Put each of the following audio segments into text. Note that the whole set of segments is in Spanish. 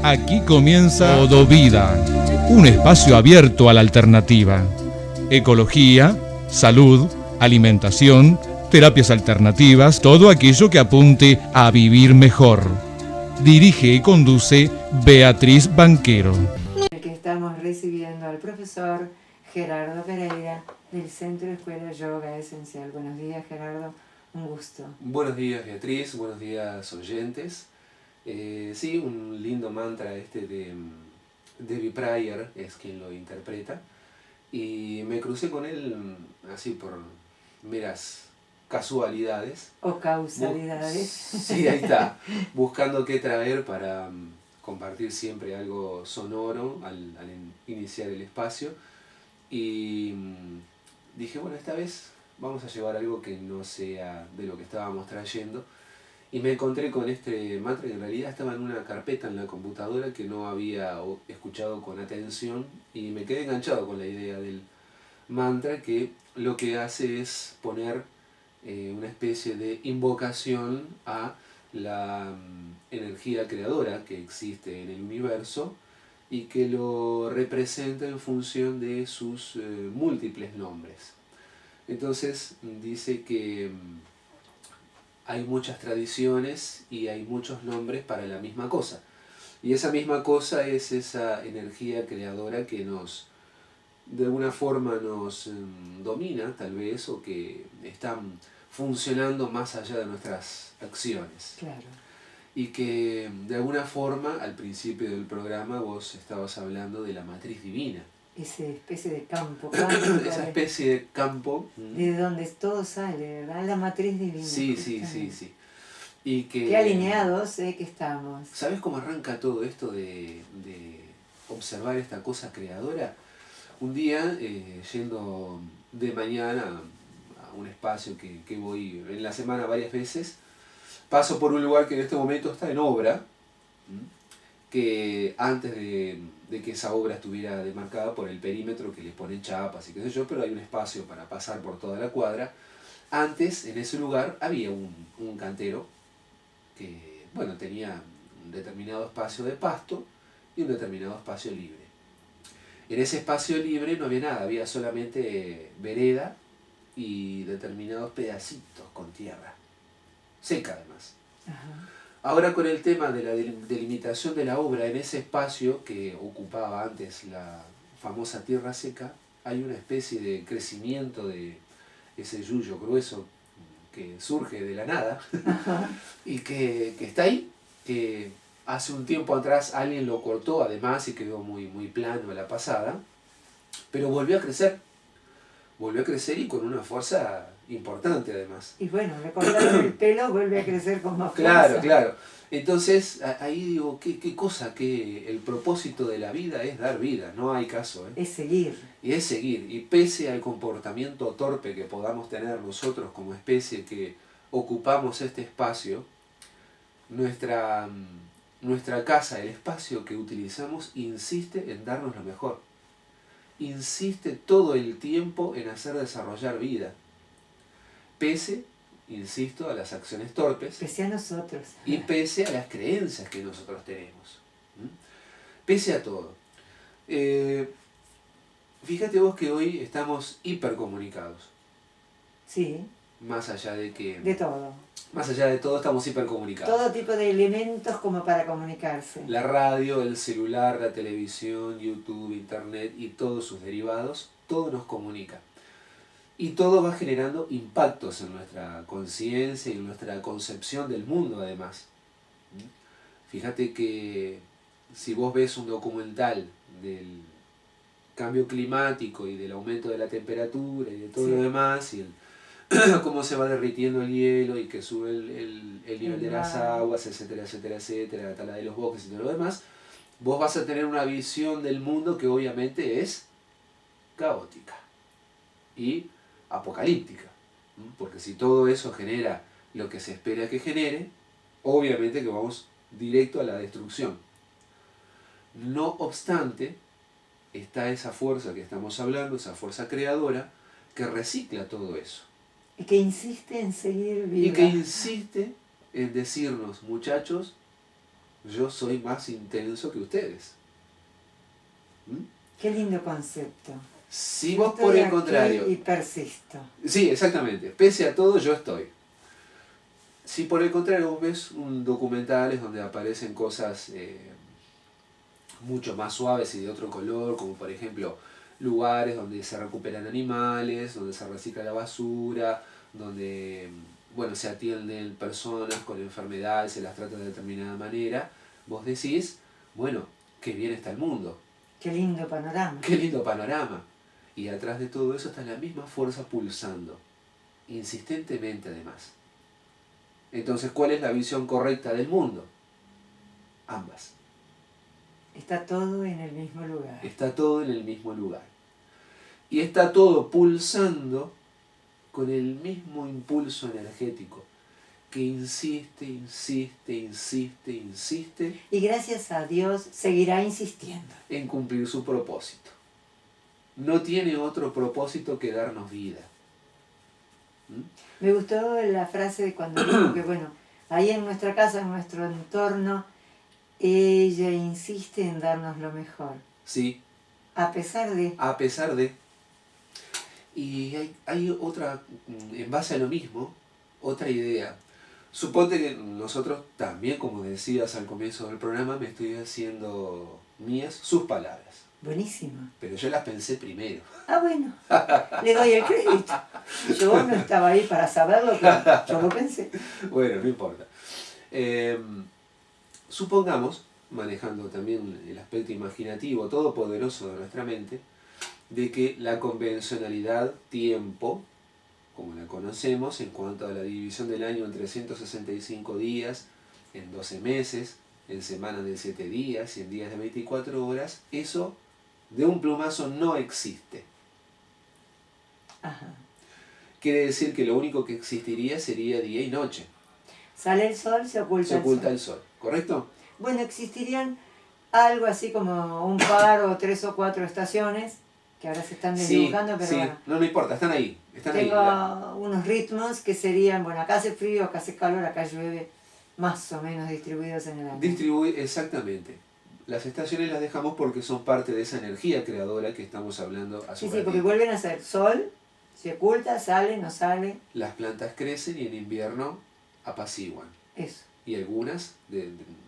Aquí comienza Todo Vida, un espacio abierto a la alternativa. Ecología, salud, alimentación, terapias alternativas, todo aquello que apunte a vivir mejor. Dirige y conduce Beatriz Banquero. El que estamos recibiendo al profesor Gerardo Pereira del Centro Escuela Yoga Esencial. Buenos días, Gerardo, un gusto. Buenos días, Beatriz, buenos días, oyentes. Sí, un lindo mantra de Devi Pryor es quien lo interpreta, y me crucé con él así por meras casualidades. O causalidades. Sí, ahí está, buscando qué traer para compartir siempre algo sonoro al iniciar el espacio, y dije, bueno, esta vez vamos a llevar algo que no sea de lo que estábamos trayendo. Y me encontré con este mantra que en realidad estaba en una carpeta en la computadora que no había escuchado con atención, y me quedé enganchado con la idea del mantra, que lo que hace es poner una especie de invocación a la energía creadora que existe en el universo y que lo representa en función de sus múltiples nombres. Entonces dice que hay muchas tradiciones y hay muchos nombres para la misma cosa. Y esa misma cosa es esa energía creadora que de alguna forma nos domina, tal vez, o que está funcionando más allá de nuestras acciones. Claro. Y que de alguna forma, al principio del programa, vos estabas hablando de la matriz divina. Esa especie de campo. Esa especie de campo. De donde todo sale, ¿verdad? La matriz divina. Sí. Y qué alineados que estamos. ¿Sabes cómo arranca todo esto de observar esta cosa creadora? Un día, yendo de mañana a un espacio que voy en la semana varias veces, paso por un lugar que en este momento está en obra, que antes de que esa obra estuviera demarcada por el perímetro, que le ponen chapas y qué sé yo, pero hay un espacio para pasar por toda la cuadra. Antes, en ese lugar, había un cantero que, bueno, tenía un determinado espacio de pasto y un determinado espacio libre. En ese espacio libre no había nada, había solamente vereda y determinados pedacitos con tierra, seca además. Ajá. Ahora, con el tema de la delimitación de la obra en ese espacio que ocupaba antes la famosa tierra seca, hay una especie de crecimiento de ese yuyo grueso que surge de la nada y que está ahí, que hace un tiempo atrás alguien lo cortó además y quedó muy plano a la pasada, pero volvió a crecer y con una fuerza importante además. Y bueno, le cortaron el pelo, vuelve a crecer con más fuerza. Claro. Entonces ahí digo, qué cosa, que el propósito de la vida es dar vida, no hay caso. Es seguir. Y es seguir, y pese al comportamiento torpe que podamos tener nosotros como especie que ocupamos este espacio, nuestra casa, el espacio que utilizamos, insiste en darnos lo mejor. Insiste todo el tiempo en hacer desarrollar vida. Pese, insisto, a las acciones torpes. Pese a nosotros. Y pese a las creencias que nosotros tenemos. Pese a todo. Fíjate vos que hoy estamos hipercomunicados. Sí. Más allá de que... De todo. Más allá de todo estamos hipercomunicados. Todo tipo de elementos como para comunicarse. La radio, el celular, la televisión, YouTube, Internet y todos sus derivados, todo nos comunica. Y todo va generando impactos en nuestra conciencia y en nuestra concepción del mundo además. Fíjate que si vos ves un documental del cambio climático y del aumento de la temperatura y de todo lo demás, y cómo se va derritiendo el hielo y que sube el nivel de las aguas, etcétera, la tala de los bosques y todo lo demás, vos vas a tener una visión del mundo que obviamente es caótica y apocalíptica, porque si todo eso genera lo que se espera que genere, obviamente que vamos directo a la destrucción. No obstante, está esa fuerza que estamos hablando, esa fuerza creadora, que recicla todo eso. Y que insiste en seguir viva. Y que insiste en decirnos, muchachos, yo soy más intenso que ustedes. ¿Mm? Qué lindo concepto. Si Yo vos por estoy el aquí contrario... y persisto. Sí, exactamente. Pese a todo, yo estoy. Si por el contrario vos ves un documental donde aparecen cosas mucho más suaves y de otro color, como por ejemplo lugares donde se recuperan animales, donde se recicla la basura, donde bueno, se atienden personas con enfermedades, se las trata de determinada manera, vos decís, bueno, qué bien está el mundo. Qué lindo panorama. Qué lindo panorama. Y atrás de todo eso está la misma fuerza pulsando, insistentemente además. Entonces, ¿cuál es la visión correcta del mundo? Ambas. Está todo en el mismo lugar. Está todo en el mismo lugar. Y está todo pulsando con el mismo impulso energético que insiste, insiste, insiste, insiste Y gracias a Dios seguirá insistiendo. en cumplir su propósito. No tiene otro propósito que darnos vida. Me gustó la frase de cuando dijo que, bueno, ahí en nuestra casa, en nuestro entorno, ella insiste en darnos lo mejor. Sí. A pesar de... A pesar de... Y hay otra, en base a lo mismo, otra idea. Suponte que nosotros también, como decías al comienzo del programa, me estoy haciendo mías sus palabras. Buenísimo. Pero yo las pensé primero. Ah, bueno, le doy el crédito. Yo no estaba ahí para saberlo, pero yo lo pensé. Bueno, no importa. Supongamos, manejando también el aspecto imaginativo todopoderoso de nuestra mente, de que la convencionalidad tiempo, como la conocemos, en cuanto a la división del año en 365 días, en 12 meses, en semanas de 7 días y en días de 24 horas, eso de un plumazo no existe. Ajá. Quiere decir que lo único que existiría sería día y noche. Sale el sol, se oculta el sol, ¿correcto? Bueno, existirían algo así como un par o 3 o 4 estaciones que ahora se están desdibujando, pero sí. bueno. No importa, están ahí. Tengo unos ritmos que serían, bueno, acá hace frío, acá hace calor, acá llueve, más o menos distribuidos en el año. Exactamente. Las estaciones las dejamos porque son parte de esa energía creadora que estamos hablando hace un ratito. Sí, porque vuelven a ser sol, se oculta, sale, no sale. Las plantas crecen y en invierno apaciguan. Eso. Y algunas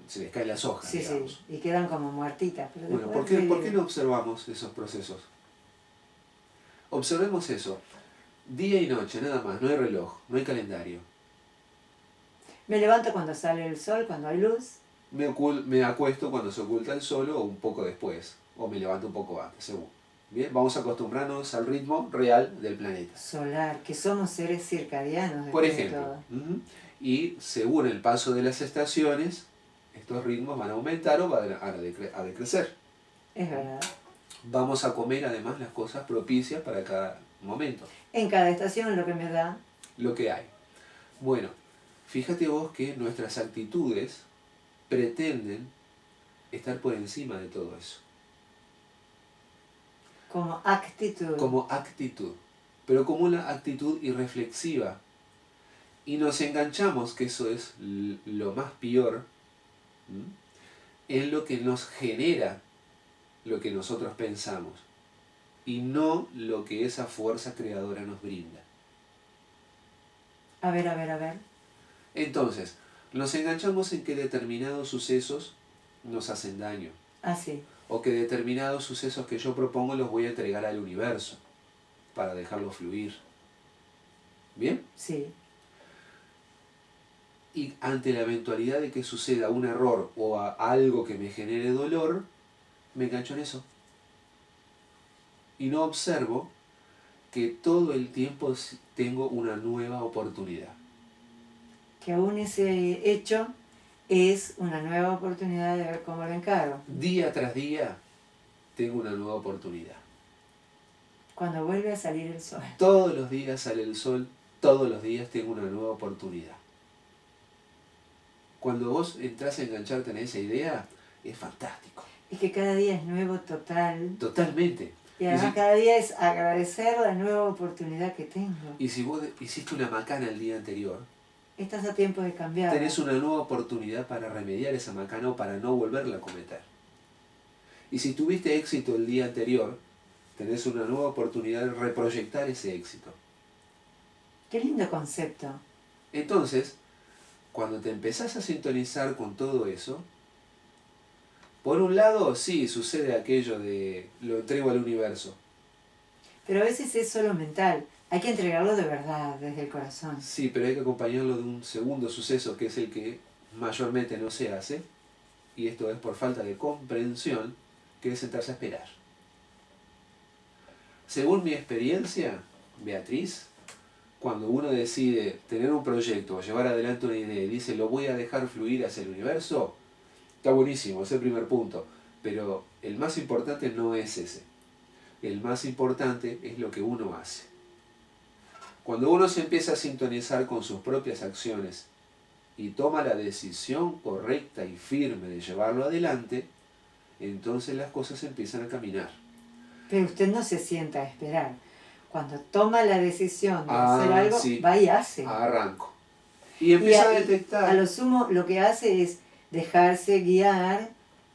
se les caen las hojas, digamos. Sí, y quedan como muertitas. Pero bueno, ¿por qué no observamos esos procesos? Observemos eso. Día y noche, nada más. No hay reloj, no hay calendario. Me levanto cuando sale el sol, cuando hay luz. Me acuesto cuando se oculta el sol o un poco después. O me levanto un poco antes, según. Bien, vamos a acostumbrarnos al ritmo real del planeta. Solar, que somos seres circadianos. Por ejemplo. Y según el paso de las estaciones, estos ritmos van a aumentar o van a decrecer. Es verdad. Vamos a comer además las cosas propicias para cada momento. En cada estación lo que me da. Lo que hay. Bueno, fíjate vos que nuestras actitudes pretenden estar por encima de todo eso. Como actitud. Como actitud. Pero como una actitud irreflexiva. Y nos enganchamos, que eso es lo más peor, en lo que nos genera lo que nosotros pensamos. Y no lo que esa fuerza creadora nos brinda. A ver. Entonces, nos enganchamos en que determinados sucesos nos hacen daño. Ah, sí. O que determinados sucesos que yo propongo los voy a entregar al universo para dejarlo fluir. ¿Bien? Sí. Y ante la eventualidad de que suceda un error o algo que me genere dolor, me engancho en eso. Y no observo que todo el tiempo tengo una nueva oportunidad. Que aún ese hecho es una nueva oportunidad de ver cómo lo encaro. Día tras día tengo una nueva oportunidad. Cuando vuelve a salir el sol. Todos los días sale el sol, todos los días tengo una nueva oportunidad. Cuando vos entras a engancharte en esa idea, es fantástico. Es que cada día es nuevo total. Totalmente. Y además cada día es agradecer la nueva oportunidad que tengo. Y si vos hiciste una macana el día anterior, estás a tiempo de cambiar. Tenés una nueva oportunidad para remediar esa macana o para no volverla a cometer. Y si tuviste éxito el día anterior, tenés una nueva oportunidad de reproyectar ese éxito. Qué lindo concepto. Entonces, cuando te empezás a sintonizar con todo eso, por un lado, sí, sucede aquello de lo entrego al universo. Pero a veces es solo mental. Hay que entregarlo de verdad, desde el corazón. Sí, pero hay que acompañarlo de un segundo suceso, que es el que mayormente no se hace, y esto es por falta de comprensión, que es sentarse a esperar. Según mi experiencia, Beatriz, cuando uno decide tener un proyecto o llevar adelante una idea y dice lo voy a dejar fluir hacia el universo, está buenísimo, es el primer punto. Pero el más importante no es ese. El más importante es lo que uno hace. Cuando uno se empieza a sintonizar con sus propias acciones y toma la decisión correcta y firme de llevarlo adelante, entonces las cosas empiezan a caminar. Pero usted no se sienta a esperar. Cuando toma la decisión de hacer algo, sí, va y hace. arranco. Y empieza a detectar. A lo sumo lo que hace es dejarse guiar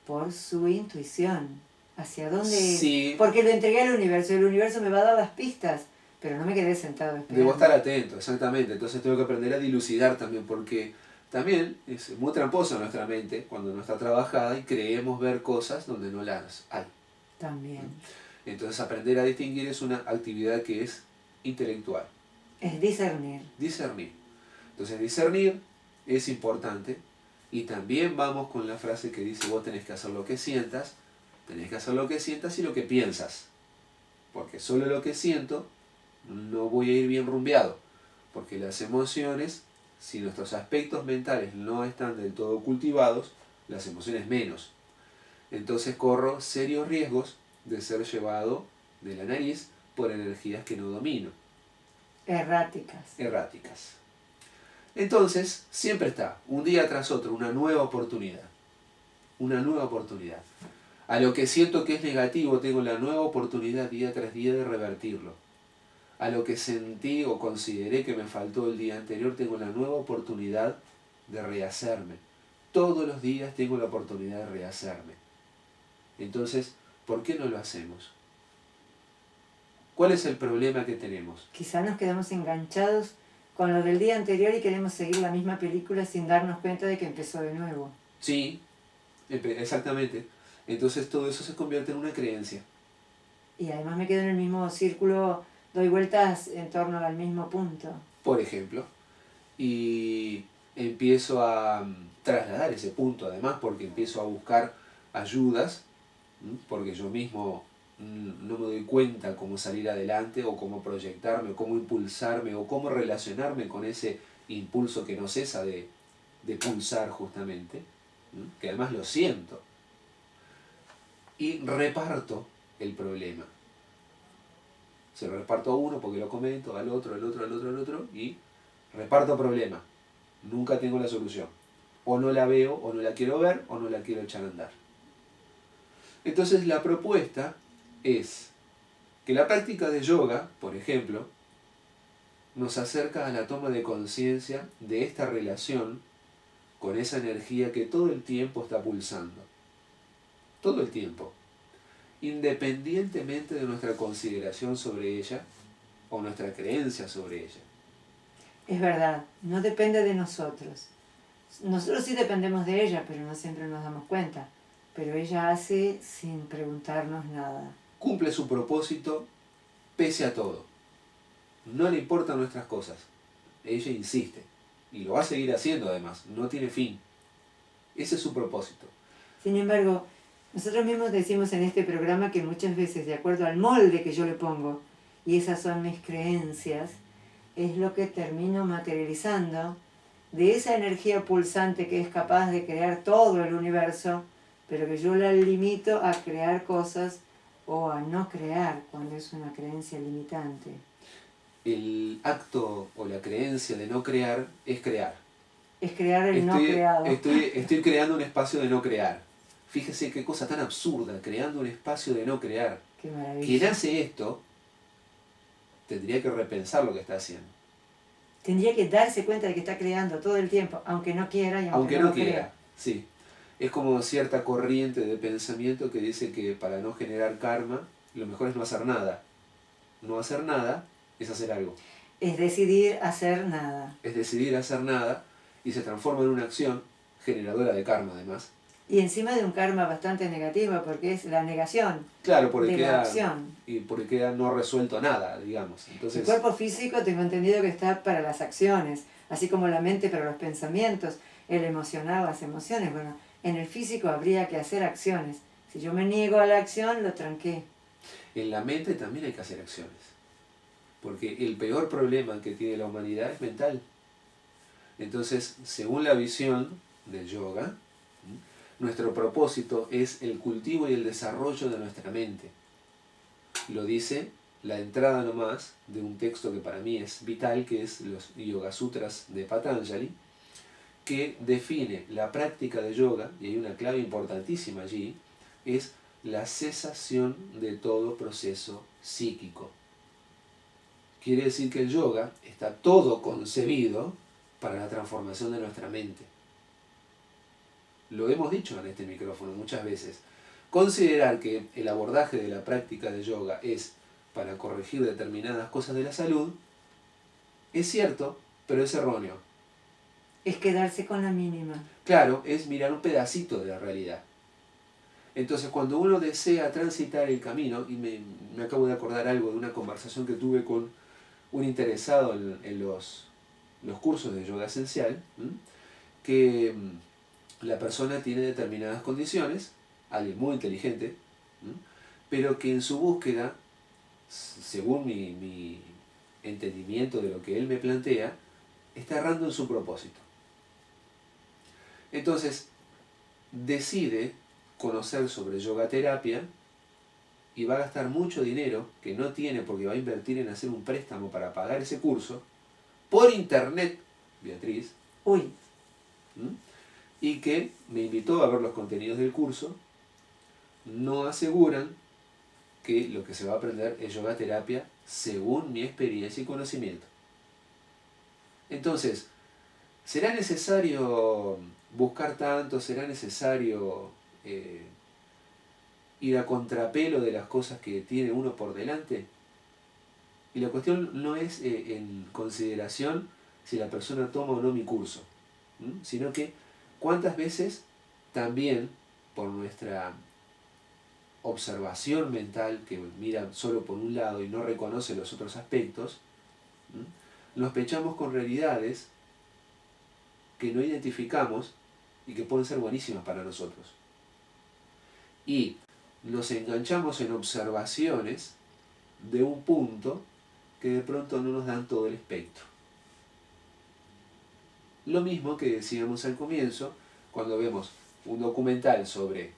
por su intuición. ¿Hacia dónde? Sí. Porque lo entregué al universo. El universo me va a dar las pistas, pero no me quedé sentado esperando. Debo estar atento, exactamente. Entonces tengo que aprender a dilucidar también, porque también es muy tramposa nuestra mente cuando no está trabajada y creemos ver cosas donde no las hay. También. Entonces aprender a distinguir es una actividad que es intelectual. Es discernir. Discernir. Entonces discernir es importante y también vamos con la frase que dice vos tenés que hacer lo que sientas, tenés que hacer lo que sientas y lo que piensas. Porque solo lo que siento no voy a ir bien rumbeado. Porque las emociones, si nuestros aspectos mentales no están del todo cultivados, las emociones menos. Entonces corro serios riesgos de ser llevado de la nariz por energías que no domino. Erráticas. Entonces, siempre está, un día tras otro, una nueva oportunidad. Una nueva oportunidad. A lo que siento que es negativo, tengo la nueva oportunidad día tras día de revertirlo. A lo que sentí o consideré que me faltó el día anterior, tengo la nueva oportunidad de rehacerme. Todos los días tengo la oportunidad de rehacerme. Entonces, ¿por qué no lo hacemos? ¿Cuál es el problema que tenemos? Quizá nos quedamos enganchados con lo del día anterior y queremos seguir la misma película sin darnos cuenta de que empezó de nuevo. Sí, exactamente. Entonces todo eso se convierte en una creencia. Y además me quedo en el mismo círculo, doy vueltas en torno al mismo punto. Por ejemplo. Y empiezo a trasladar ese punto además porque empiezo a buscar ayudas, porque yo mismo no me doy cuenta cómo salir adelante o cómo proyectarme o cómo impulsarme o cómo relacionarme con ese impulso que no cesa de pulsar justamente, que además lo siento. Y reparto el problema. Se lo reparto a uno porque lo comento, al otro, al otro, al otro, al otro y reparto problema. Nunca tengo la solución. O no la veo, o no la quiero ver, o no la quiero echar a andar. Entonces la propuesta es que la práctica de yoga, por ejemplo, nos acerca a la toma de conciencia de esta relación con esa energía que todo el tiempo está pulsando. Todo el tiempo. Independientemente de nuestra consideración sobre ella o nuestra creencia sobre ella. Es verdad, no depende de nosotros. Nosotros sí dependemos de ella, pero no siempre nos damos cuenta. Pero ella hace sin preguntarnos nada. Cumple su propósito pese a todo. No le importan nuestras cosas. Ella insiste. Y lo va a seguir haciendo además. No tiene fin. Ese es su propósito. Sin embargo, nosotros mismos decimos en este programa que muchas veces, de acuerdo al molde que yo le pongo, y esas son mis creencias, es lo que termino materializando de esa energía pulsante que es capaz de crear todo el universo, pero que yo la limito a crear cosas o a no crear cuando es una creencia limitante. El acto o la creencia de no crear es crear. Es crear el no creado. Estoy creando un espacio de no crear. Fíjese qué cosa tan absurda, creando un espacio de no crear. Qué maravilla. Quien hace esto tendría que repensar lo que está haciendo. Tendría que darse cuenta de que está creando todo el tiempo, aunque no quiera y Aunque no no lo quiera, crea. sí. Es como cierta corriente de pensamiento que dice que para no generar karma, lo mejor es no hacer nada. No hacer nada es hacer algo. Es decidir hacer nada. Es decidir hacer nada y se transforma en una acción generadora de karma además. Y encima de un karma bastante negativo, porque es la negación Claro, porque de la acción. queda no resuelto nada, digamos. El Entonces, cuerpo físico tengo entendido que está para las acciones, así como la mente para los pensamientos, el emocional, las emociones. Bueno, en el físico habría que hacer acciones. Si yo me niego a la acción, lo tranqué. en la mente también hay que hacer acciones. Porque el peor problema que tiene la humanidad es mental. Entonces, según la visión del yoga, nuestro propósito es el cultivo y el desarrollo de nuestra mente. Lo dice la entrada nomás de un texto que para mí es vital, que es los Yoga Sutras de Patanjali, que define la práctica de yoga, y hay una clave importantísima allí, es la cesación de todo proceso psíquico. Quiere decir que el yoga está todo concebido para la transformación de nuestra mente. Lo hemos dicho en este micrófono muchas veces. Considerar que el abordaje de la práctica de yoga es para corregir determinadas cosas de la salud es cierto, pero es erróneo. Es quedarse con la mínima. Claro, es mirar un pedacito de la realidad. Entonces, cuando uno desea transitar el camino, y me acabo de acordar algo de una conversación que tuve con un interesado en los cursos de yoga esencial, que la persona tiene determinadas condiciones, alguien muy inteligente, pero que en su búsqueda, según mi entendimiento de lo que él me plantea, está errando en su propósito. Entonces, decide conocer sobre yoga terapia y va a gastar mucho dinero que no tiene porque va a invertir en hacer un préstamo para pagar ese curso por internet, Beatriz. Uy. Y que me invitó a ver los contenidos del curso, no aseguran que lo que se va a aprender es yoga terapia según mi experiencia y conocimiento. Entonces, ¿será necesario buscar tanto? ¿Será necesario ir a contrapelo de las cosas que tiene uno por delante? Y la cuestión no es en consideración si la persona toma o no mi curso, sino que cuántas veces también por nuestra observación mental que mira solo por un lado y no reconoce los otros aspectos, nos pechamos con realidades que no identificamos y que pueden ser buenísimas para nosotros. Y nos enganchamos en observaciones de un punto que de pronto no nos dan todo el espectro. Lo mismo que decíamos al comienzo, cuando vemos un documental sobre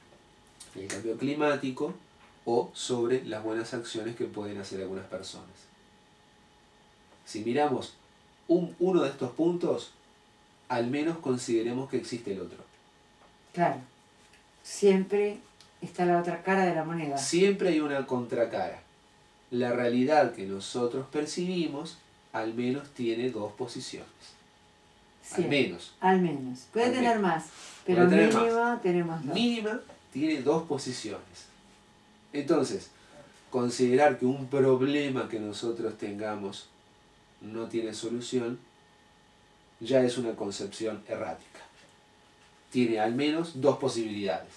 el cambio climático o sobre las buenas acciones que pueden hacer algunas personas. Si miramos uno de estos puntos, al menos consideremos que existe el otro. Claro. Siempre está la otra cara de la moneda. Siempre hay una contracara. La realidad que nosotros percibimos al menos tiene dos posiciones. Siempre. Al menos. Al menos. Puede Al tener menos. más, pero Puede tener mínimo más. tenemos dos. Mínima tiene dos posiciones. Entonces, considerar que un problema que nosotros tengamos no tiene solución ya es una concepción errática. Tiene al menos dos posibilidades.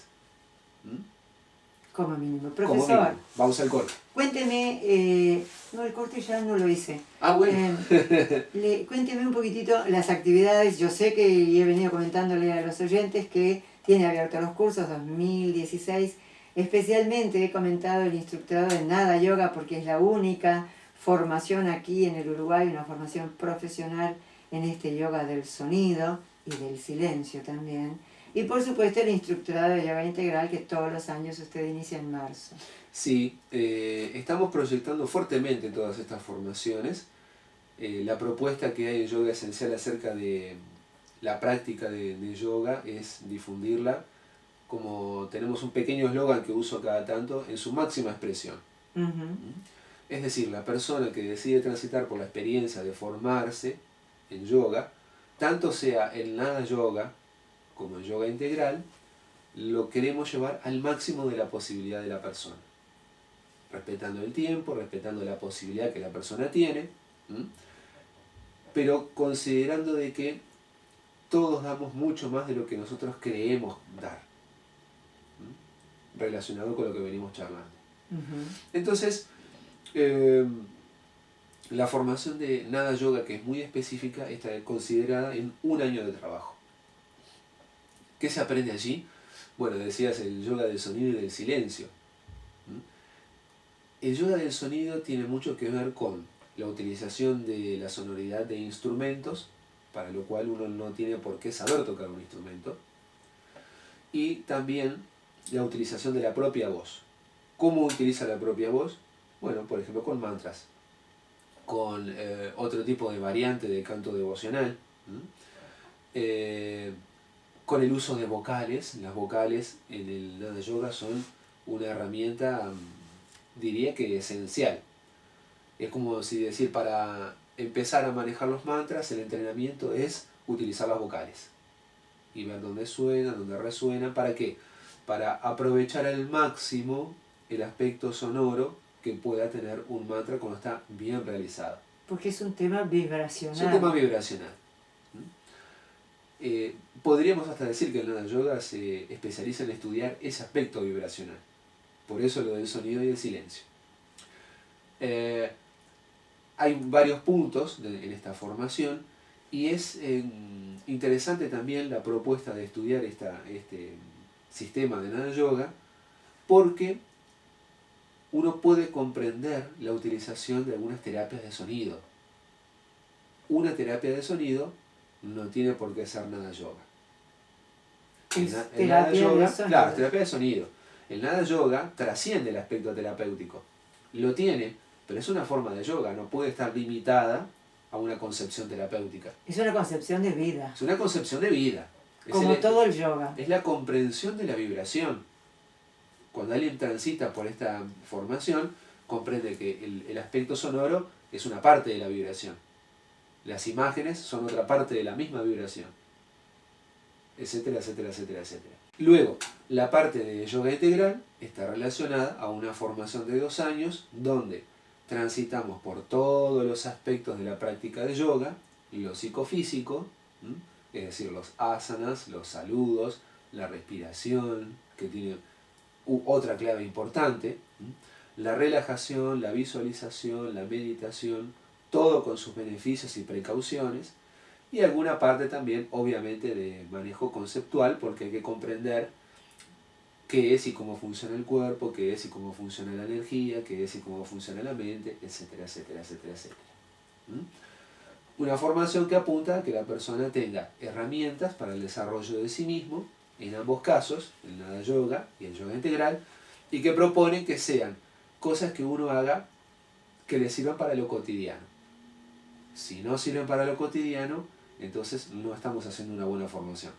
Como mínimo. Como Profesor, mínimo. Vamos al corte. cuénteme, no, el corte ya no lo hice. Ah, bueno. Cuénteme un poquitito las actividades. Yo sé que y he venido comentándole a los oyentes que tiene abiertos los cursos 2016. Especialmente he comentado el instructorado de Nada Yoga porque es la única formación aquí en el Uruguay, una formación profesional en este yoga del sonido y del silencio también. Y por supuesto el instructorado de yoga integral que todos los años usted inicia en marzo. Sí, estamos proyectando fuertemente todas estas formaciones. La propuesta que hay en Yoga Esencial acerca de la práctica de yoga es difundirla, como tenemos un pequeño eslogan que uso cada tanto, en su máxima expresión. Uh-huh. Es decir, la persona que decide transitar por la experiencia de formarse en yoga, tanto sea el Nada Yoga como el yoga integral, lo queremos llevar al máximo de la posibilidad de la persona, respetando el tiempo, respetando la posibilidad que la persona tiene, pero considerando de que todos damos mucho más de lo que nosotros creemos dar, relacionado con lo que venimos charlando. Entonces, la formación de Nada Yoga, que es muy específica, está considerada en 1 año de trabajo. ¿Qué se aprende allí? Bueno, decías el yoga del sonido y del silencio. El yoga del sonido tiene mucho que ver con la utilización de la sonoridad de instrumentos, para lo cual uno no tiene por qué saber tocar un instrumento, y también la utilización de la propia voz. ¿Cómo utiliza la propia voz? Bueno, por ejemplo, con mantras, con otro tipo de variante de canto devocional, con el uso de vocales. Las vocales en el Nada Yoga son una herramienta, diría que esencial. Es como si decir, para empezar a manejar los mantras, el entrenamiento es utilizar las vocales y ver dónde suenan, dónde resuenan. ¿Para qué? Para aprovechar al máximo el aspecto sonoro que pueda tener un mantra cuando está bien realizado. Porque es un tema vibracional. Es un tema vibracional. Podríamos hasta decir que el Nada Yoga se especializa en estudiar ese aspecto vibracional. Por eso lo del sonido y el silencio. Hay varios puntos en esta formación y es interesante también la propuesta de estudiar este sistema de Nada Yoga, porque uno puede comprender la utilización de algunas terapias de sonido. Una terapia de sonido no tiene por qué ser Nada Yoga. El Nada Yoga, claro, es terapia de sonido. El Nada Yoga trasciende el aspecto terapéutico. Lo tiene, pero es una forma de yoga, no puede estar limitada a una concepción terapéutica. Es una concepción de vida. Es una concepción de vida. Como todo el yoga. Es la comprensión de la vibración. Cuando alguien transita por esta formación, comprende que el aspecto sonoro es una parte de la vibración. Las imágenes son otra parte de la misma vibración. Etcétera, etcétera, etcétera, etcétera. Luego, la parte de yoga integral está relacionada a una formación de 2 años donde transitamos por todos los aspectos de la práctica de yoga, lo psicofísico, es decir, los asanas, los saludos, la respiración, que tiene otra clave importante, la relajación, la visualización, la meditación, todo con sus beneficios y precauciones, y alguna parte también, obviamente, de manejo conceptual, porque hay que comprender qué es y cómo funciona el cuerpo, qué es y cómo funciona la energía, qué es y cómo funciona la mente, etcétera, etcétera, etcétera, etcétera. Una formación que apunta a que la persona tenga herramientas para el desarrollo de sí mismo, en ambos casos, el Nada Yoga y el yoga integral, y que propone que sean cosas que uno haga que le sirvan para lo cotidiano. Si no sirven para lo cotidiano, entonces no estamos haciendo una buena formación.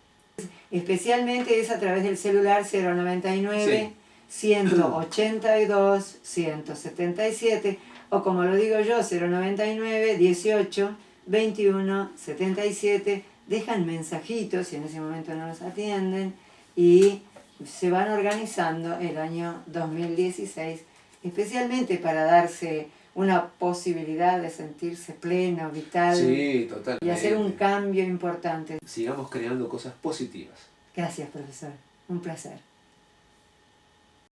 Especialmente es a través del celular 099 182 177 o como lo digo yo 099 18 21 77. Dejan mensajitos y en ese momento no los atienden y se van organizando el año 2016 especialmente para darse una posibilidad de sentirse pleno, vital, sí, totalmente, y hacer un cambio importante. Sigamos creando cosas positivas. Gracias, profesor. Un placer.